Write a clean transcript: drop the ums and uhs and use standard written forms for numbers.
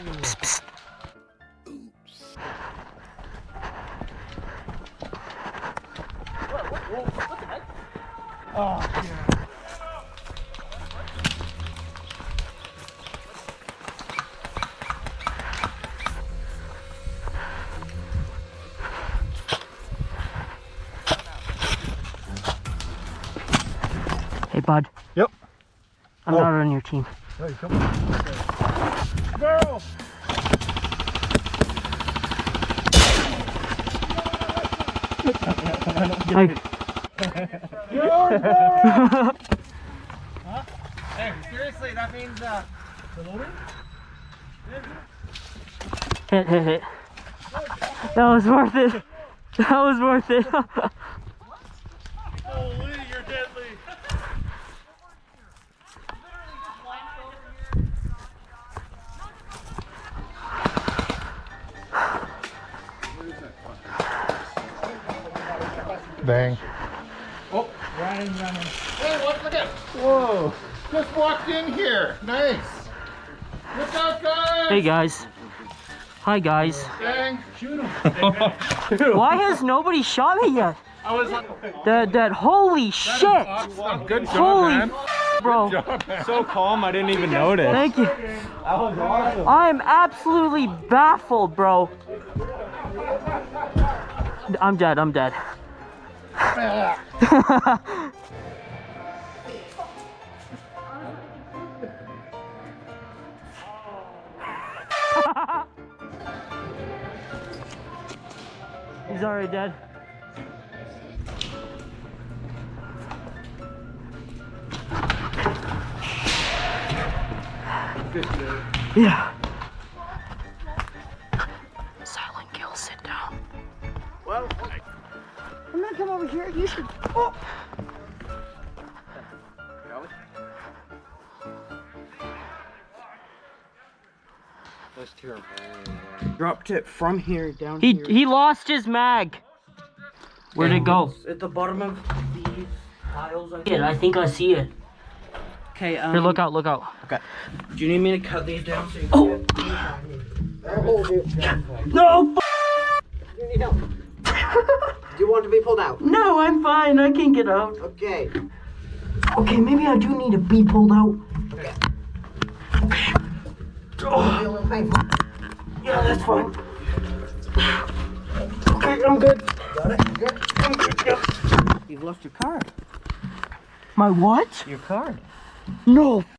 Psst, psst. Oops. What the heck? Oh, yeah. Hey, bud. Yep. I'm not on your team. No, you come on. Okay. Girl! Hey. Huh? Hey, seriously, that means Hit. That was worth it. That was worth it. Holy, you're deadly. Bang. Oh, running. Hey, look at. Whoa. Just walked in here. Nice. Look out, guys. Hey, guys. Hi, guys. Bang. Shoot him. Why has nobody shot me yet? I was That holy shit. awesome. Good job, Holy man. bro. Good job, man. so calm, I didn't even notice. Thank you. That was awesome. I'm absolutely baffled, bro. I'm dead. He's already dead. Yeah. Silent kill, sit down. Well, I'm gonna come over here. You should. Oh. Dropped it from here down here. He lost his mag. Where'd it go? At the bottom of these piles. I think I see it. Okay, Here, look out. Okay. Do you need me to cut these down so you can No. You need help. Do you want to be pulled out? No, I'm fine. I can get out. Okay. Okay, maybe I do need to be pulled out. Okay. Oh, Be a little painful. yeah, that's fine. Okay, I'm good. Got it? Good. I'm good. Yep. You've left your card. My what? Your card. No.